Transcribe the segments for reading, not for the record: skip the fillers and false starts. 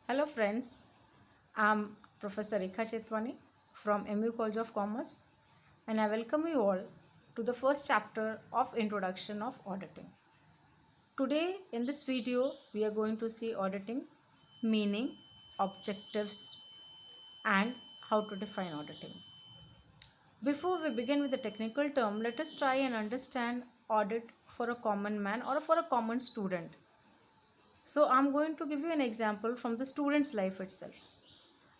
Hello friends, I'm Professor Rekha Chetwani from MU College of Commerce and I welcome you all to the first chapter of Introduction of Auditing. Today in this video we are going to see auditing, meaning, objectives and how to define auditing. Before we begin with the technical term, let us try and understand audit for a common man or for a common student. So I'm going to give you an example from the student's life itself.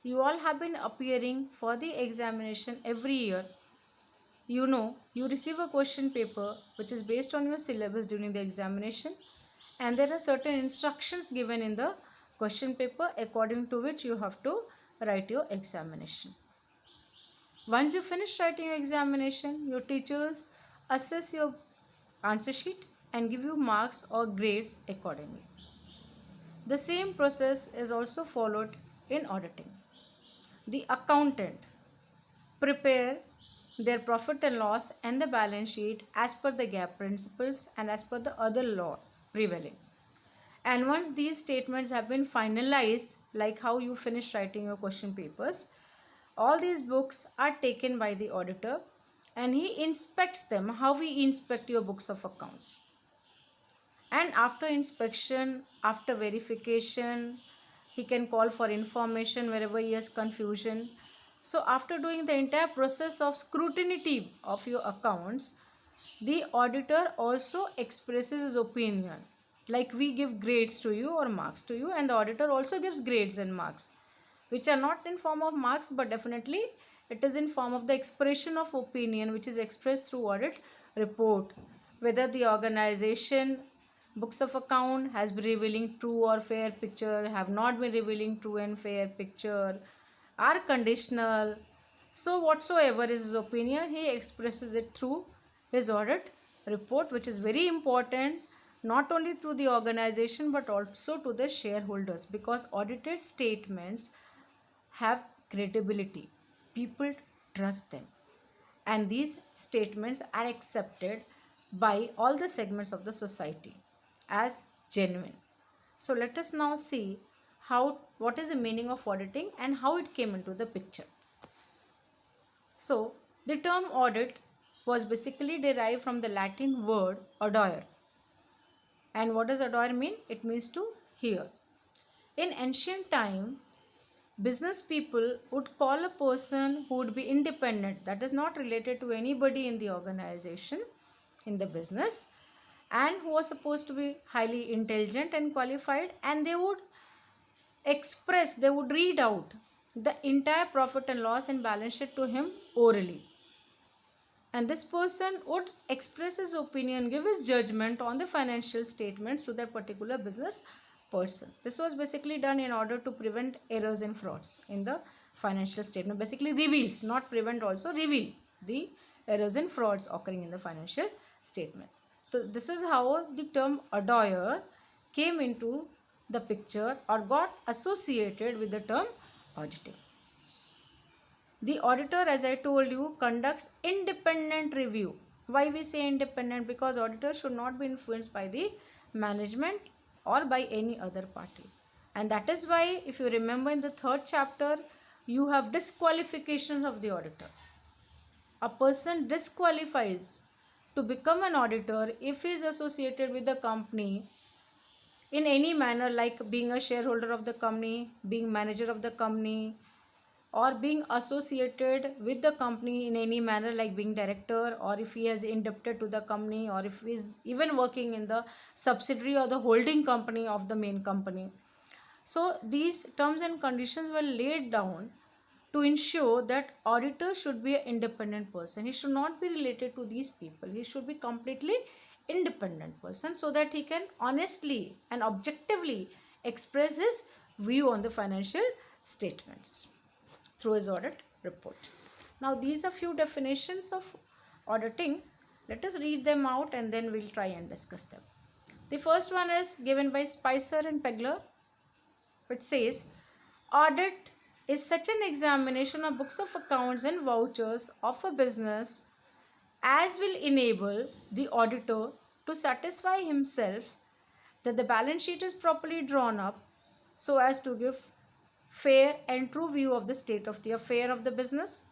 You all have been appearing for the examination every year. You receive a question paper which is based on your syllabus during the examination, and there are certain instructions given in the question paper according to which you have to write your examination. Once you finish writing your examination, your teachers assess your answer sheet and give you marks or grades accordingly. The same process is also followed in auditing. The accountant prepare their profit and loss and the balance sheet as per the GAAP principles and as per the other laws prevailing. And once these statements have been finalized, like how you finish writing your question papers, all these books are taken by the auditor and he inspects them, how we inspect your books of accounts. And after inspection, after verification, he can call for information wherever he has confusion. So after doing the entire process of scrutiny of your accounts, the auditor also expresses his opinion. Like we give grades to you or marks to you, and the auditor also gives grades and marks, which are not in form of marks, but definitely it is in form of the expression of opinion which is expressed through audit report. Whether the organization books of account has been revealing true or fair picture, have not been revealing true and fair picture, are conditional. So whatsoever is his opinion, he expresses it through his audit report, which is very important not only to the organization but also to the shareholders, because audited statements have credibility. People trust them, and these statements are accepted by all the segments of the society as genuine. So let us now see what is the meaning of auditing and how it came into the picture. So the term audit was basically derived from the Latin word audire. And what does audire mean? It means to hear. In ancient time, business people would call a person who would be independent, that is not related to anybody in the organization, in the business, and who was supposed to be highly intelligent and qualified, and they would read out the entire profit and loss and balance sheet to him orally. And this person would express his opinion, give his judgment on the financial statements to that particular business person. This was basically done in order to prevent errors and frauds in the financial statement. Basically reveals, not prevent, also reveal the errors and frauds occurring in the financial statement. So this is how the term audire came into the picture or got associated with the term auditing. The auditor, as I told you, conducts independent review. Why we say independent? Because auditors should not be influenced by the management or by any other party. And that is why, if you remember in the third chapter, you have disqualification of the auditor. A person disqualifies to become an auditor if he is associated with the company in any manner, like being a shareholder of the company, being manager of the company, or being associated with the company in any manner, like being director, or if he has indebted to the company, or if he is even working in the subsidiary or the holding company of the main company. So these terms and conditions were laid down to ensure that auditor should be an independent person. He should not be related to these people. He should be completely independent person, so that he can honestly and objectively express his view on the financial statements through his audit report. Now these are few definitions of auditing. Let us read them out and then we'll try and discuss them. The first one is given by Spicer and Pegler, which says audit is such an examination of books of accounts and vouchers of a business as will enable the auditor to satisfy himself that the balance sheet is properly drawn up so as to give fair and true view of the state of the affair of the business,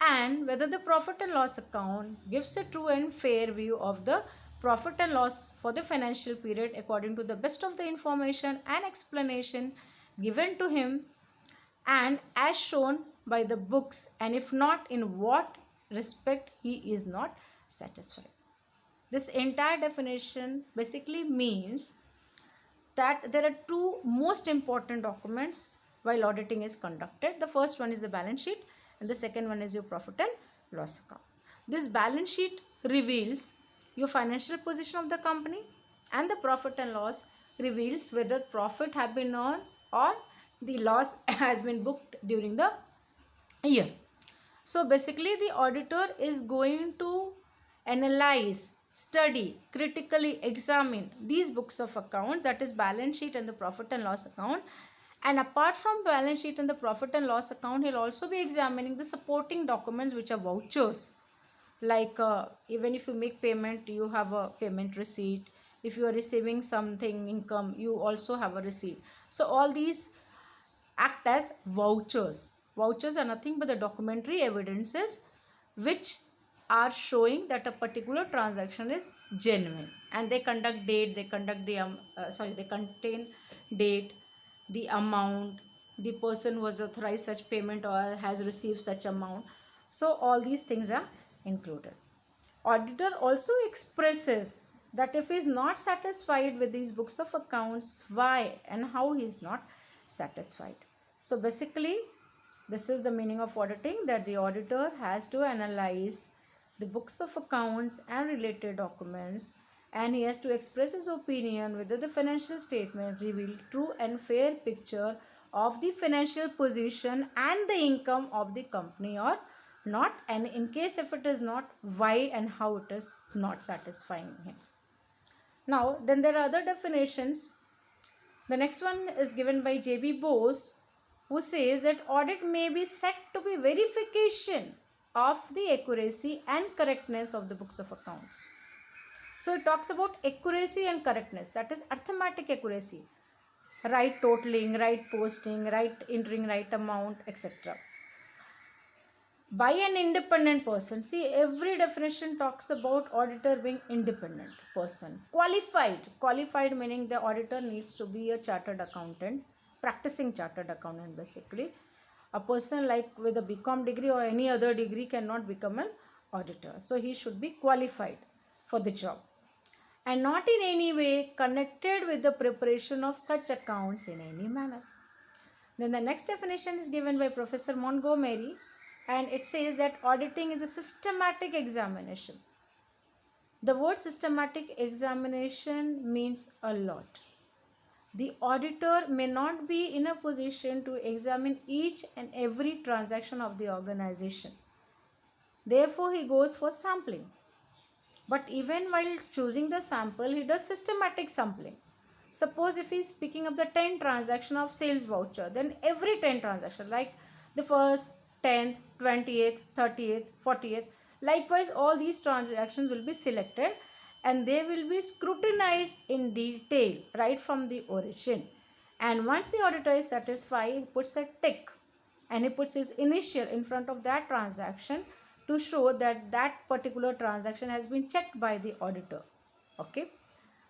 and whether the profit and loss account gives a true and fair view of the profit and loss for the financial period according to the best of the information and explanation given to him and as shown by the books, and if not, in what respect he is not satisfied. This entire definition basically means that there are two most important documents while auditing is conducted. The first one is the balance sheet and the second one is your profit and loss account. This balance sheet reveals your financial position of the company, and the profit and loss reveals whether profit have been earned or the loss has been booked during the year. So basically the auditor is going to analyze, study, critically examine these books of accounts, that is balance sheet and the profit and loss account. And apart from balance sheet and the profit and loss account, he'll also be examining the supporting documents which are vouchers. Like even if you make payment, you have a payment receipt. If you are receiving something income, you also have a receipt. So all these act as vouchers. Vouchers are nothing but the documentary evidences which are showing that a particular transaction is genuine, and they conduct date, they conduct the they contain date, the amount, the person was authorized such payment or has received such amount. So all these things are included. Auditor also expresses that if he is not satisfied with these books of accounts, why and how he is not satisfied. So basically this is the meaning of auditing, that the auditor has to analyze the books of accounts and related documents, and he has to express his opinion whether the financial statement reveal true and fair picture of the financial position and the income of the company or not, and in case if it is not, why and how it is not satisfying him. Now then there are other definitions. The next one is given by J.B. Bose, who says that audit may be said to be verification of the accuracy and correctness of the books of accounts. So it talks about accuracy and correctness, that is arithmetic accuracy, right totaling, right posting, right entering right amount, etc. By an independent person. See, every definition talks about auditor being independent person. Qualified meaning the auditor needs to be a chartered accountant, practicing chartered accountant basically. A person like with a BCom degree or any other degree cannot become an auditor. So he should be qualified for the job and not in any way connected with the preparation of such accounts in any manner. Then the next definition is given by Professor Montgomery, and it says that auditing is a systematic examination. The word systematic examination means a lot. The auditor may not be in a position to examine each and every transaction of the organization. Therefore, he goes for sampling. But even while choosing the sample, he does systematic sampling. Suppose if he is picking up the 10 transaction of sales voucher, then every 10 transaction, like the first, 10th, 28th, 30th, 40th, likewise all these transactions will be selected and they will be scrutinized in detail right from the origin. And once the auditor is satisfied, he puts a tick and he puts his initial in front of that transaction to show that that particular transaction has been checked by the auditor. Okay.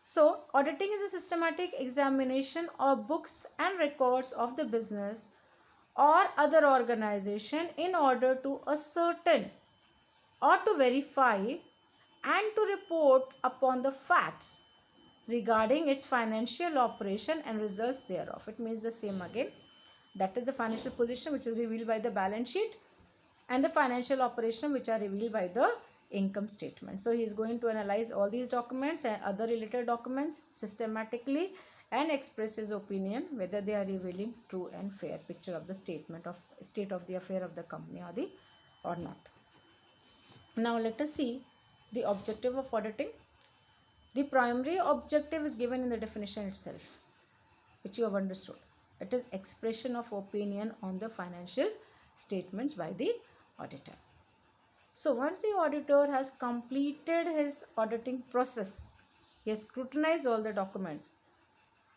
So auditing is a systematic examination of books and records of the business or other organization in order to ascertain or to verify and to report upon the facts regarding its financial operation and results thereof. It means the same again. That is the financial position which is revealed by the balance sheet and the financial operation which are revealed by the income statement. So he is going to analyze all these documents and other related documents systematically and express his opinion whether they are revealing true and fair picture of the state of the affair of the company or not. Now let us see the objective of auditing. The primary objective is given in the definition itself, which you have understood. It is expression of opinion on the financial statements by the auditor. So once the auditor has completed his auditing process, he has scrutinized all the documents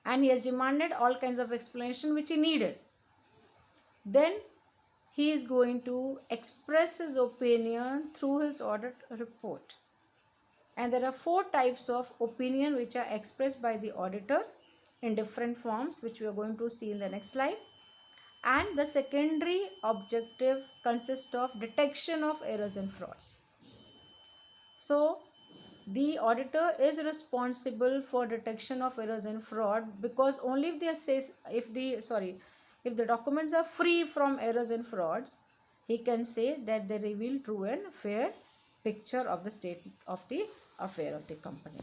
and he has demanded all kinds of explanation which he needed. then he is going to express his opinion through his audit report. And there are 4 types of opinion which are expressed by the auditor in different forms, which we are going to see in the next slide. And the secondary objective consists of detection of errors and frauds. So the auditor is responsible for detection of errors and fraud, because only if the documents are free from errors and frauds, he can say that they reveal true and fair picture of the state of the affair of the company.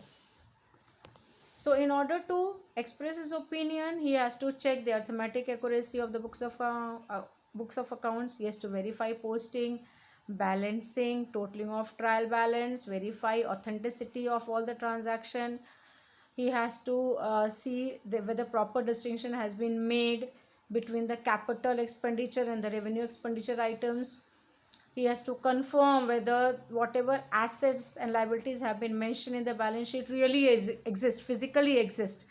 So in order to express his opinion, he has to check the arithmetic accuracy of the books of accounts. He has to verify posting, balancing, totaling of trial balance, verify authenticity of all the transaction. He has to see whether proper distinction has been made between the capital expenditure and the revenue expenditure items. He has to confirm whether whatever assets and liabilities have been mentioned in the balance sheet really physically exist.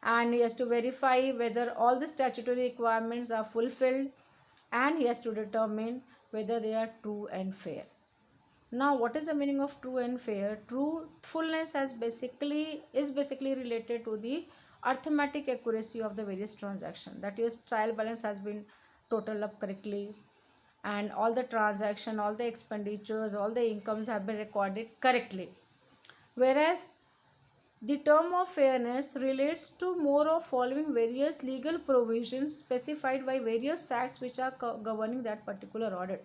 And he has to verify whether all the statutory requirements are fulfilled, and he has to determine whether they are true and fair. Now, what is the meaning of true and fair? Truthfulness is basically related to the arithmetic accuracy of the various transactions. That is, trial balance has been totaled up correctly, and all the transaction, all the expenditures, all the incomes have been recorded correctly. Whereas the term of fairness relates to more of following various legal provisions specified by various acts which are governing that particular audit.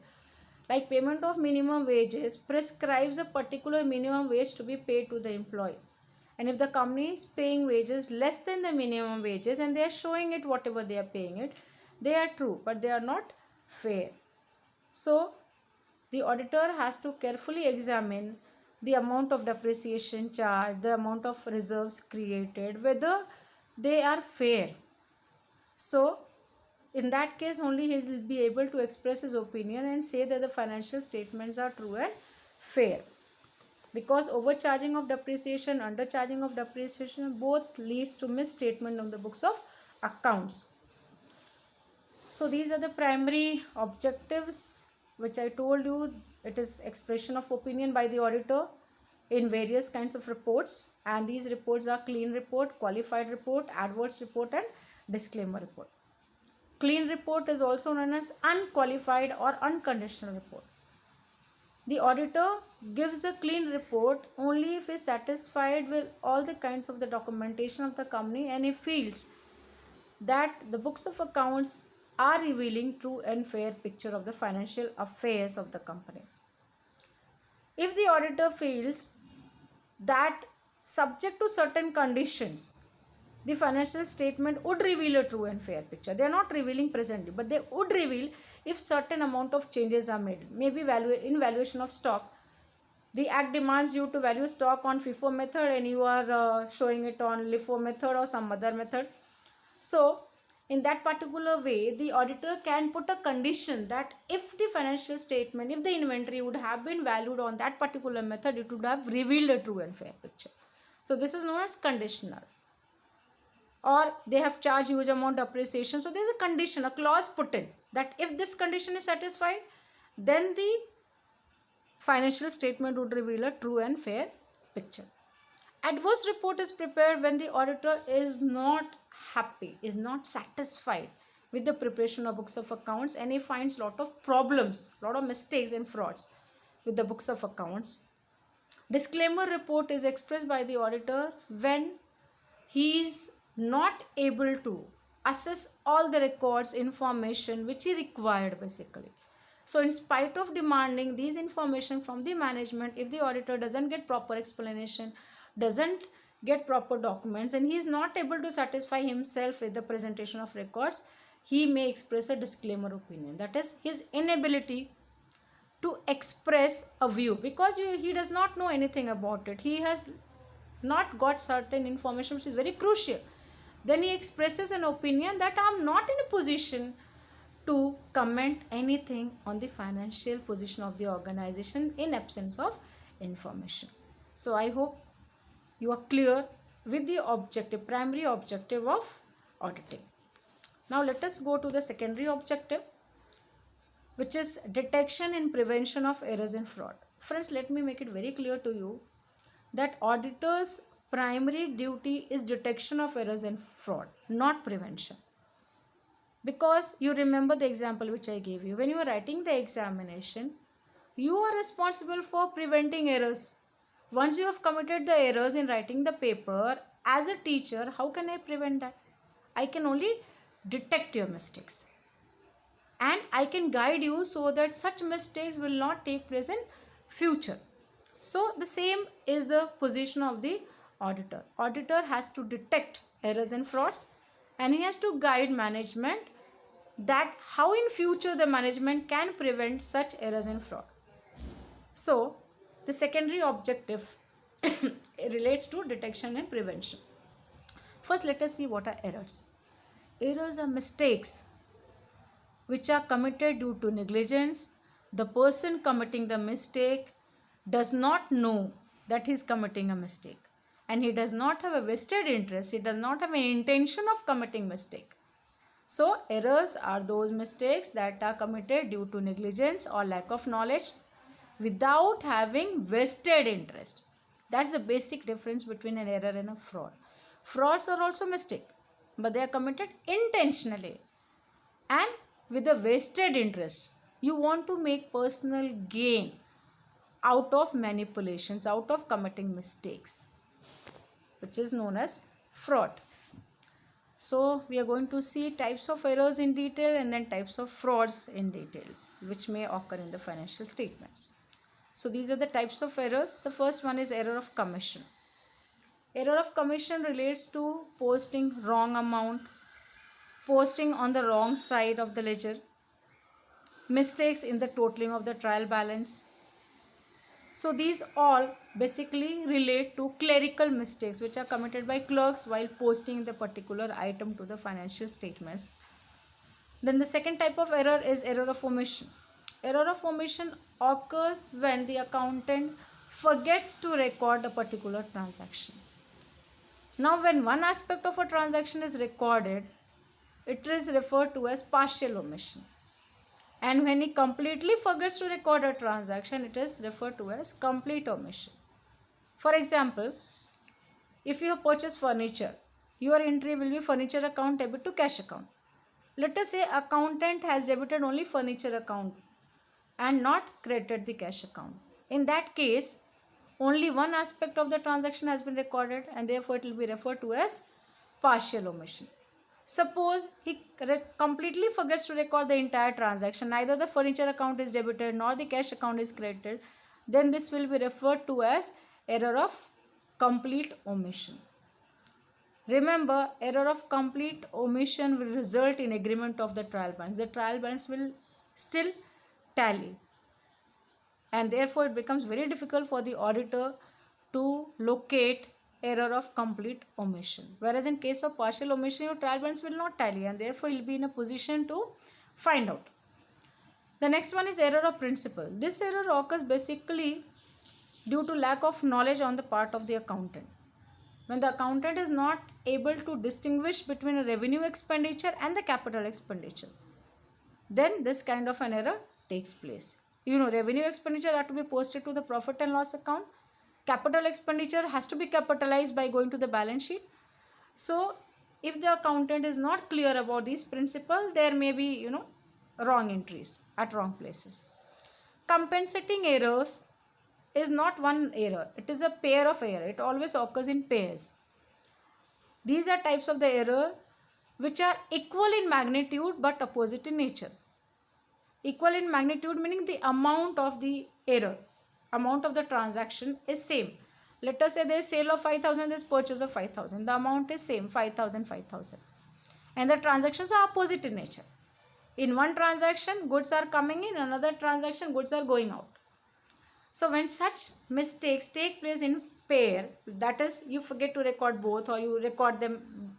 Like payment of minimum wages prescribes a particular minimum wage to be paid to the employee. And if the company is paying wages less than the minimum wages and they are showing it whatever they are paying it, they are true, but they are not fair. So the auditor has to carefully examine the amount of depreciation charged, the amount of reserves created, whether they are fair. So in that case only he will be able to express his opinion and say that the financial statements are true and fair. Because overcharging of depreciation, undercharging of depreciation both leads to misstatement on the books of accounts. So these are the primary objectives which I told you. It is expression of opinion by the auditor in various kinds of reports, and these reports are clean report, qualified report, adverse report and disclaimer report. Clean report is also known as unqualified or unconditional report. The auditor gives a clean report only if he is satisfied with all the kinds of the documentation of the company and he feels that the books of accounts are revealing true and fair picture of the financial affairs of the company. If the auditor feels that subject to certain conditions, the financial statement would reveal a true and fair picture. They are not revealing presently, but they would reveal if certain amount of changes are made. Maybe in valuation of stock, the act demands you to value stock on FIFO method and you are showing it on LIFO method or some other method. So in that particular way, the auditor can put a condition that if the financial statement, if the inventory would have been valued on that particular method, it would have revealed a true and fair picture. So this is known as conditional. Or they have charged huge amount of depreciation. So there is a condition, a clause put in that if this condition is satisfied, then the financial statement would reveal a true and fair picture. Adverse report is prepared when the auditor is not happy, is not satisfied with the preparation of books of accounts and he finds lot of problems, lot of mistakes and frauds with the books of accounts. Disclaimer report is expressed by the auditor when he is not able to assess all the records, information which he required basically. So in spite of demanding these information from the management, if the auditor doesn't get proper explanation, doesn't get proper documents and he is not able to satisfy himself with the presentation of records, he may express a disclaimer opinion. That is his inability to express a view because he does not know anything about it. He has not got certain information which is very crucial. Then he expresses an opinion that I am not in a position to comment anything on the financial position of the organization in absence of information. So I hope you are clear with the objective, primary objective of auditing. Now let us go to the secondary objective, which is detection and prevention of errors and fraud. Friends, let me make it very clear to you that auditors' primary duty is detection of errors and fraud, not prevention. Because you remember the example which I gave you. When you are writing the examination, you are responsible for preventing errors. Once you have committed the errors in writing the paper, as a teacher, how can I prevent that? I can only detect your mistakes. And I can guide you so that such mistakes will not take place in future. So the same is the position of the auditor. Auditor has to detect errors and frauds, and he has to guide management that how in future the management can prevent such errors and fraud. So the secondary objective relates to detection and prevention. First, let us see what are errors. Errors are mistakes which are committed due to negligence. The person committing the mistake does not know that he is committing a mistake, and he does not have a vested interest, he does not have an intention of committing mistake. So errors are those mistakes that are committed due to negligence or lack of knowledge without having vested interest. That's the basic difference between an error and a fraud. Frauds are also mistake, but they are committed intentionally and with a vested interest. You want to make personal gain out of manipulations, out of committing mistakes, which is known as fraud. So we are going to see types of errors in detail and then types of frauds in details, which may occur in the financial statements. So these are the types of errors. The first one is error of commission. Error of commission relates to posting wrong amount, posting on the wrong side of the ledger, mistakes in the totaling of the trial balance. So these all basically relate to clerical mistakes which are committed by clerks while posting the particular item to the financial statements. Then the second type of error is error of omission. Error of omission occurs when the accountant forgets to record a particular transaction. Now when one aspect of a transaction is recorded, it is referred to as partial omission. And when he completely forgets to record a transaction, it is referred to as complete omission. For example, if you purchase furniture, your entry will be furniture account debit to cash account. Let us say accountant has debited only furniture account and not credited the cash account. In that case, only one aspect of the transaction has been recorded and therefore it will be referred to as partial omission. Suppose he completely forgets to record the entire transaction, neither the furniture account is debited nor the cash account is credited, then this will be referred to as error of complete omission. Remember, error of complete omission will result in agreement of the trial balance. The trial balance will still tally, and therefore it becomes very difficult for the auditor to locate error of complete omission. Whereas in case of partial omission, your trial balance will not tally and therefore you will be in a position to find out. The next one is error of principle. This error occurs basically due to lack of knowledge on the part of the accountant. When the accountant is not able to distinguish between a revenue expenditure and the capital expenditure, then this kind of an error takes place. Revenue expenditure are to be posted to the profit and loss account. Capital expenditure has to be capitalized by going to the balance sheet. So if the accountant is not clear about these principles, there may be wrong entries at wrong places. Compensating errors is not one error, it is a pair of error. It always occurs in pairs. These are types of the error which are equal in magnitude but opposite in nature. Equal in magnitude meaning the amount of the error, amount of the transaction is same. Let us say there is sale of 5,000, there is purchase of 5,000. The amount is same, 5,000, 5,000. And the transactions are opposite in nature. In one transaction, goods are coming in, another transaction, goods are going out. So when such mistakes take place in pair, that is you forget to record both or you record them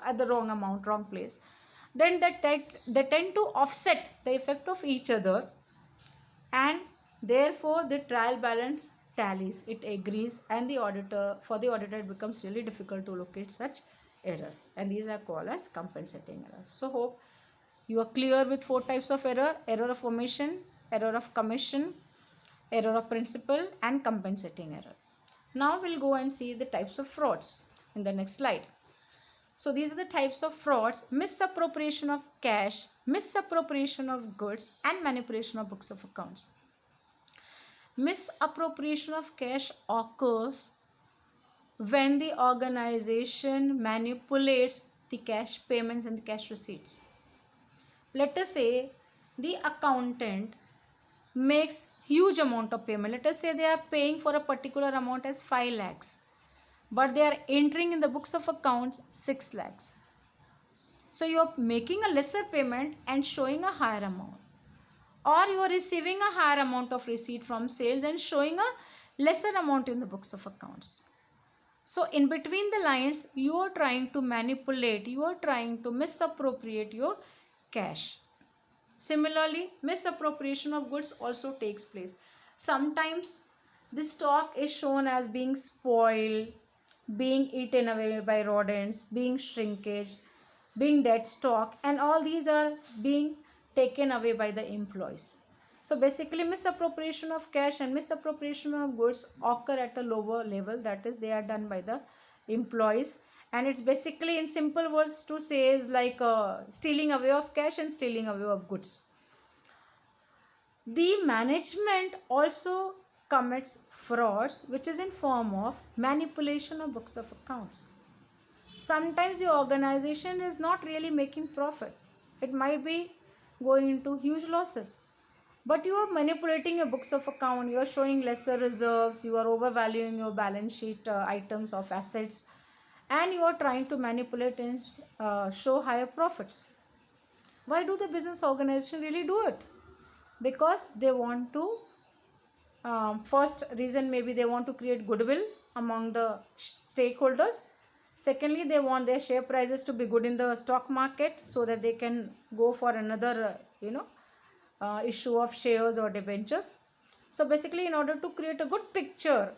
at the wrong amount, wrong place, then they tend to offset the effect of each other and therefore the trial balance tallies, it agrees, and for the auditor it becomes really difficult to locate such errors, and these are called as compensating errors. So hope you are clear with 4 types of error: error of omission, error of commission, error of principal, and compensating error. Now we'll go and see the types of frauds in the next slide. So these are the types of frauds: misappropriation of cash, misappropriation of goods, and manipulation of books of accounts. Misappropriation of cash occurs when the organization manipulates the cash payments and the cash receipts. Let us say the accountant makes huge amount of payment. Let us say they are paying for a particular amount as 5 lakhs, but they are entering in the books of accounts 6 lakhs. So you are making a lesser payment and showing a higher amount, or you are receiving a higher amount of receipt from sales and showing a lesser amount in the books of accounts. So in between the lines, you are trying to manipulate, you are trying to misappropriate your cash. Similarly, misappropriation of goods also takes place. Sometimes the stock is shown as being spoiled, being eaten away by rodents, being shrinkage, being dead stock, and all these are being taken away by the employees. So basically, misappropriation of cash and misappropriation of goods occur at a lower level, that is, they are done by the employees, and it's basically, in simple words to say, is like stealing away of cash and stealing away of goods. The management also commits frauds, which is in form of manipulation of books of accounts. Sometimes the organization is not really making profit. It might be going into huge losses, but you are manipulating your books of account, you are showing lesser reserves, you are overvaluing your balance sheet items of assets, and you are trying to manipulate and show higher profits. Why do the business organization really do it? Because they want to, first reason maybe they want to create goodwill among the stakeholders. Secondly, they want their share prices to be good in the stock market so that they can go for another issue of shares or debentures. So basically, in order to create a good picture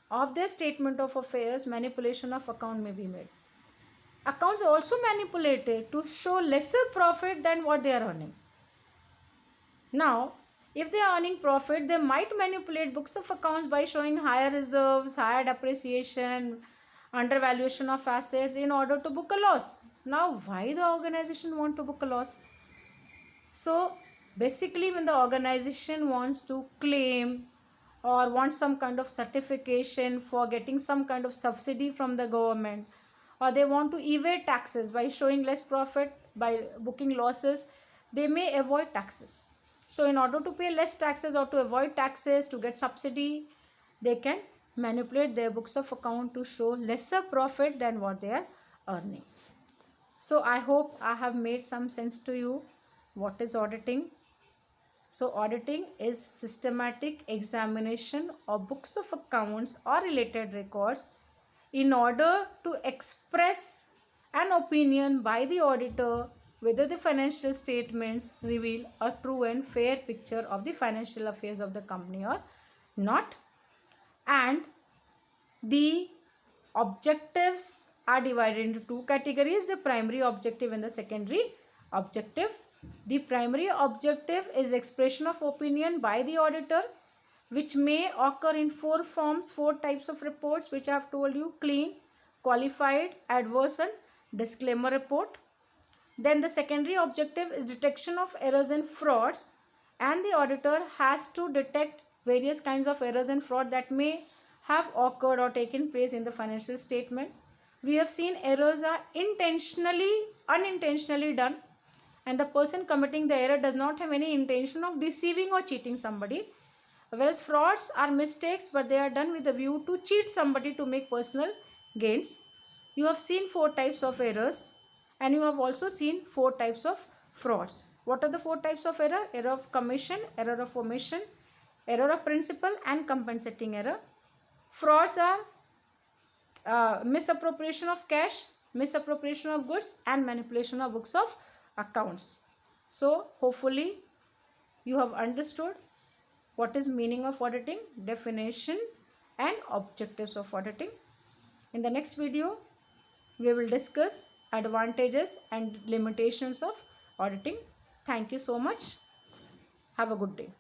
of their statement of affairs, manipulation of account may be made. Accounts are also manipulated to show lesser profit than what they are earning. Now, if they are earning profit, they might manipulate books of accounts by showing higher reserves, higher depreciation, undervaluation of assets in order to book a loss. Now, why the organization want to book a loss? So, basically, when the organization wants to claim or wants some kind of certification for getting some kind of subsidy from the government, or they want to evade taxes by showing less profit, by booking losses, they may avoid taxes. So in order to pay less taxes or to avoid taxes, to get subsidy, they can manipulate their books of account to show lesser profit than what they are earning. So I hope I have made some sense to you. What is auditing? So auditing is systematic examination of books of accounts or related records in order to express an opinion by the auditor whether the financial statements reveal a true and fair picture of the financial affairs of the company or not. And the objectives are divided into 2 categories: the primary objective and the secondary objective. The primary objective is expression of opinion by the auditor, which may occur in 4 forms, 4 types of reports, which I have told you: clean, qualified, adverse, and disclaimer report. Then the secondary objective is detection of errors and frauds, and the auditor has to detect various kinds of errors and fraud that may have occurred or taken place in the financial statement. We have seen errors are intentionally, unintentionally done, and the person committing the error does not have any intention of deceiving or cheating somebody. Whereas frauds are mistakes, but they are done with a view to cheat somebody to make personal gains. You have seen 4 types of errors, and you have also seen 4 types of frauds. What are the 4 types of error? Error of commission, error of omission, error of principal, and compensating error. Frauds are misappropriation of cash, misappropriation of goods, and manipulation of books of accounts. So hopefully you have understood what is meaning of auditing, definition, and objectives of auditing. In the next video, we will discuss advantages and limitations of auditing. Thank you so much. Have a good day.